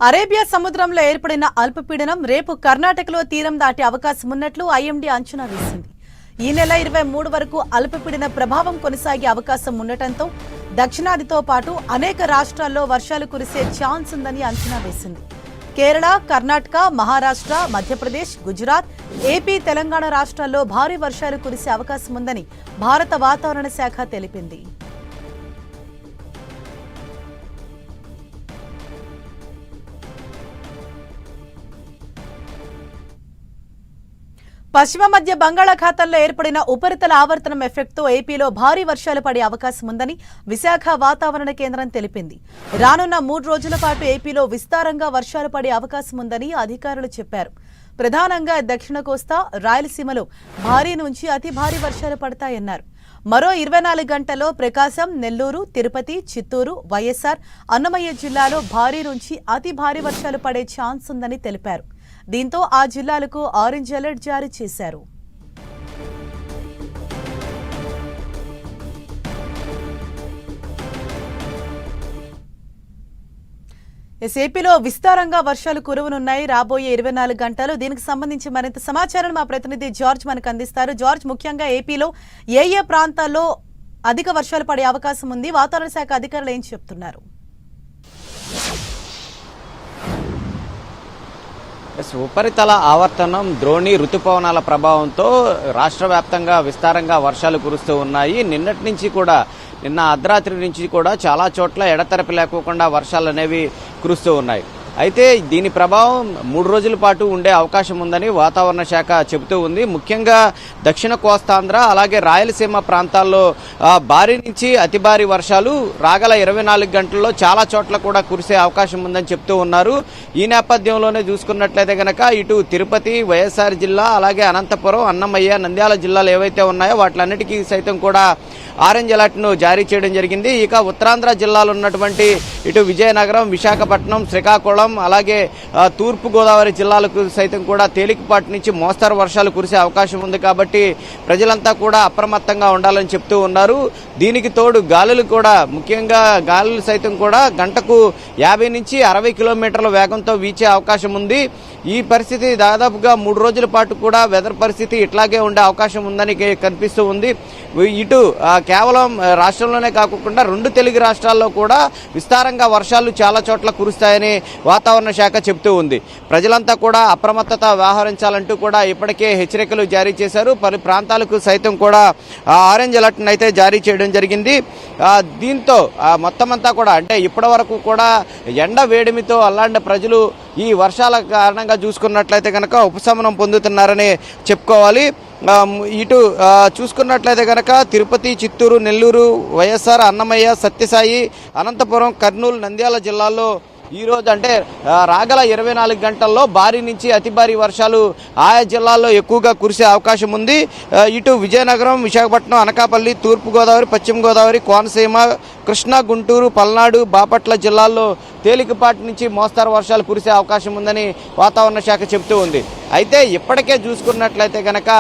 Arabia సముద్రంలో ఏర్పడిన అల్పపీడనం రేపు కర్ణాటకలో తీరం దాటే అవకాశం ఉన్నట్లు ఐఎండీ అంచనా వేసింది. ఈ నెల 23 వరకు అల్పపీడన ప్రభావం కొనసాగే అవకాశం ఉండటంతో దక్షిణాదితో పాటు అనేక రాష్ట్రాల్లో వర్షాలు కురిసే ఛాన్స్ ఉందని అంచనా వేసింది. కేరళ, కర్ణాటక, మహారాష్ట్ర, మధ్యప్రదేశ్, గుజరాత్, ఏపీ, తెలంగాణ రాష్ట్రాల్లో భారీ వర్షాలు కురిసే అవకాశం ఉందని భారత వాతావరణ శాఖ తెలిపింది. పశ్చిమ మధ్య బంగాళాఖాతంలో ఏర్పడిన ఉపరితల ఆవర్తనం ఎఫెక్ట్తో ఏపీలో భారీ వర్షాలు పడే అవకాశం ఉందని విశాఖ వాతావరణ కేంద్రం తెలిపింది. రానున్న 3 రోజుల పాటు ఏపీలో విస్తారంగా వర్షాలు పడే అవకాశం ఉందని అధికారులు చెప్పారు. ప్రధానంగా దక్షిణ కోస్తా, రాయలసీమలో భారీ నుంచి అతి భారీ వర్షాలు పడతాయన్నారు. మరో 24 గంటల్లో ప్రకాశం, నెల్లూరు, తిరుపతి, చిత్తూరు, వైఎస్ఆర్, అన్నమయ్య జిల్లాలో భారీ నుంచి అతి భారీ వర్షాలు పడే ఛాన్స్ ఉందని తెలిపారు. దీంతో ఆ జిల్లాలకు ఆరెంజ్ అలర్ట్ జారీ చేశారు. ఏపీలో విస్తారంగా వర్షాలు కురవనున్నాయి రాబోయే 24 గంటలు. దీనికి సంబంధించి మరింత సమాచారం మా ప్రతినిధి జార్జ్ మనకు అందిస్తారు. జార్జ్, ముఖ్యంగా ఏపీలో ఏ ప్రాంతాల్లో అధిక వర్షాలు పడే అవకాశం ఉంది? వాతావరణ శాఖ అధికారులు ఏం చెప్తున్నారు? ఉపరితల ఆవర్తనం, ద్రోణి రుతుపవనాల ప్రభావంతో రాష్ట్ర వ్యాప్తంగా విస్తారంగా వర్షాలు కురుస్తూ ఉన్నాయి. నిన్న అర్ధరాత్రి నుంచి కూడా చాలా చోట్ల ఎడతెరపి లేకోకుండా వర్షాలు అనేవి కురుస్తూ ఉన్నాయి. అయితే దీని ప్రభావం 3 రోజుల పాటు ఉండే అవకాశం ఉందని వాతావరణ శాఖ చెబుతూ ఉంది. ముఖ్యంగా దక్షిణ కోస్తాంధ్ర అలాగే రాయలసీమ ప్రాంతాల్లో భారీ నుంచి అతి భారీ వర్షాలు రాగల 24 గంటల్లో చాలా చోట్ల కూడా కురిసే అవకాశం ఉందని చెప్తూ ఉన్నారు. ఈ నేపథ్యంలోనే చూసుకున్నట్లయితే గనక ఇటు తిరుపతి, వైఎస్ఆర్ జిల్లా, అలాగే అనంతపురం, అన్నమయ్య, నంద్యాల జిల్లాలు ఏవైతే ఉన్నాయో వాటిలన్నిటికీ సైతం కూడా ఆరెంజ్ అలర్ట్ను జారీ చేయడం జరిగింది. ఇక ఉత్తరాంధ్ర జిల్లాలో ఉన్నటువంటి ఇటు విజయనగరం, విశాఖపట్నం, శ్రీకాకుళం, అలాగే తూర్పు గోదావరి జిల్లాలకు సైతం కూడా తేలికపాటి నుంచి మోస్తరు వర్షాలు కురిసే అవకాశం ఉంది. కాబట్టి ప్రజలంతా కూడా అప్రమత్తంగా ఉండాలని చెప్తూ ఉన్నారు. దీనికి తోడు ముఖ్యంగా గాలులు సైతం కూడా గంటకు 50 నుంచి 60 కిలోమీటర్ల వేగంతో వీచే అవకాశం ఉంది. ఈ పరిస్థితి దాదాపుగా 3 రోజుల పాటు కూడా వెదర్ పరిస్థితి ఇట్లాగే ఉండే అవకాశం ఉందని కనిపిస్తూ ఉంది. ఇటు కేవలం రాష్ట్రంలోనే కాకుండా 2 తెలుగు రాష్ట్రాల్లో కూడా విస్తారంగా వర్షాలు చాలా చోట్ల కురుస్తాయని వాతావరణ శాఖ చెబుతూ ఉంది. ప్రజలంతా కూడా అప్రమత్తత వ్యవహరించాలంటూ కూడా ఇప్పటికే హెచ్చరికలు జారీ చేశారు. పలు ప్రాంతాలకు సైతం కూడా ఆరెంజ్ అలర్ట్ను అయితే జారీ చేయడం జరిగింది. దీంతో మొత్తం అంతా కూడా అంటే ఇప్పటి వరకు కూడా ఎండ వేడిమితో అల్లాంటి ప్రజలు ఈ వర్షాల కారణంగా చూసుకున్నట్లయితే కనుక ఉపశమనం పొందుతున్నారని చెప్పుకోవాలి. ఇటు చూసుకున్నట్లయితే కనుక తిరుపతి, చిత్తూరు, నెల్లూరు, వైఎస్ఆర్, అన్నమయ్య, సత్యసాయి, అనంతపురం, కర్నూలు, నంద్యాల జిల్లాల్లో ఈరోజు అంటే రాగల 24 గంటల్లో భారీ నుంచి అతి భారీ వర్షాలు ఆయా జిల్లాల్లో ఎక్కువగా కురిసే అవకాశం ఉంది. ఇటు విజయనగరం, విశాఖపట్నం, అనకాపల్లి, తూర్పుగోదావరి, పశ్చిమ గోదావరి, కోనసీమ, కృష్ణా, గుంటూరు, పల్నాడు, బాపట్ల జిల్లాల్లో తేలికపాటి నుంచి మోస్తరు వర్షాలు కురిసే అవకాశం ఉందని వాతావరణ శాఖ చెబుతూ ఉంది. అయితే ఇప్పటికే చూసుకున్నట్లయితే కనుక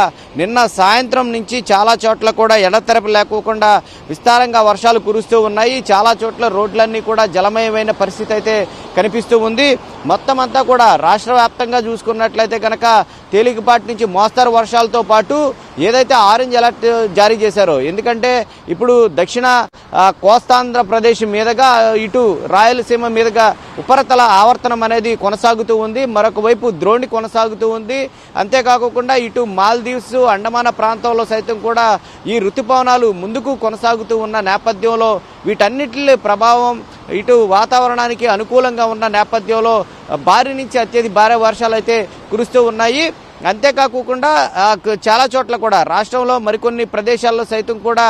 నిన్న సాయంత్రం నుంచి చాలా చోట్ల కూడా ఎడతెరపి లేకోకుండా విస్తారంగా వర్షాలు కురుస్తూ ఉన్నాయి. చాలా చోట్ల రోడ్లన్నీ కూడా జలమయమైన పరిస్థితి అయితే కనిపిస్తూ ఉంది. మొత్తం అంతా కూడా రాష్ట్ర వ్యాప్తంగా చూసుకున్నట్లయితే కనుక తేలికపాటి నుంచి మోస్తరు వర్షాలతో పాటు ఏదైతే ఆరెంజ్ అలర్ట్ జారీ చేశారో, ఎందుకంటే ఇప్పుడు దక్షిణ కోస్తాంధ్రప్రదేశ్ మీదుగా ఇటు రాయలసీమ మీదుగా ఉపరితల ఆవర్తనం అనేది కొనసాగుతూ ఉంది. మరొక వైపు ద్రోణి కొనసాగుతూ ఉంది. అంతేకాకుండా ఇటు మాల్దీవ్స్, అండమాన ప్రాంతంలో సైతం కూడా ఈ ఋతుపవనాలు ముందుకు కొనసాగుతూ ఉన్న నేపథ్యంలో వీటన్నిటి ప్రభావం ఇటు వాతావరణానికి అనుకూలంగా ఉన్న నేపథ్యంలో భారీ నుంచి అత్యధిక భారీ వర్షాలు అయితే కురుస్తూ ఉన్నాయి. అంతేకాకుండా చాలా చోట్ల కూడా రాష్ట్రంలో మరికొన్ని ప్రదేశాల్లో సైతం కూడా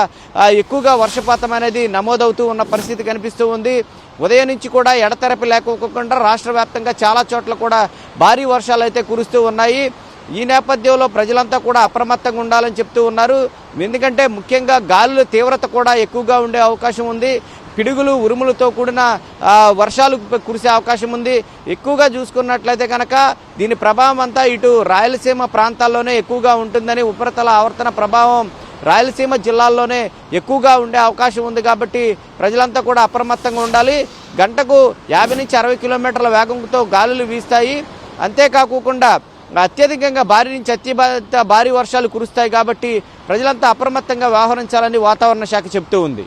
ఎక్కువగా వర్షపాతం అనేది నమోదవుతూ ఉన్న పరిస్థితి కనిపిస్తూ ఉంది. ఉదయం నుంచి కూడా ఎడతెరపి లేకోకుండా రాష్ట్ర వ్యాప్తంగా చాలా చోట్ల కూడా భారీ వర్షాలు అయితే కురుస్తూ ఉన్నాయి. ఈ నేపథ్యంలో ప్రజలంతా కూడా అప్రమత్తంగా ఉండాలని చెప్తూ ఉన్నారు. ఎందుకంటే ముఖ్యంగా గాలుల తీవ్రత కూడా ఎక్కువగా ఉండే అవకాశం ఉంది. పిడుగులు, ఉరుములతో కూడిన వర్షాలు కురిసే అవకాశం ఉంది. ఎక్కువగా చూసుకున్నట్లయితే కనుక దీని ప్రభావం అంతా ఇటు రాయలసీమ ప్రాంతాల్లోనే ఎక్కువగా ఉంటుందని ఉపరితల ఆవర్తన ప్రభావం రాయలసీమ జిల్లాల్లోనే ఎక్కువగా ఉండే అవకాశం ఉంది కాబట్టి ప్రజలంతా కూడా అప్రమత్తంగా ఉండాలి. గంటకు 50 నుంచి 60 కిలోమీటర్ల వేగంతో గాలులు వీస్తాయి. అంతేకాకుండా అత్యధికంగా భారీ నుంచి అత్యంత భారీ వర్షాలు కురుస్తాయి కాబట్టి ప్రజలంతా అప్రమత్తంగా వ్యవహరించాలని వాతావరణ శాఖ చెబుతూ ఉంది.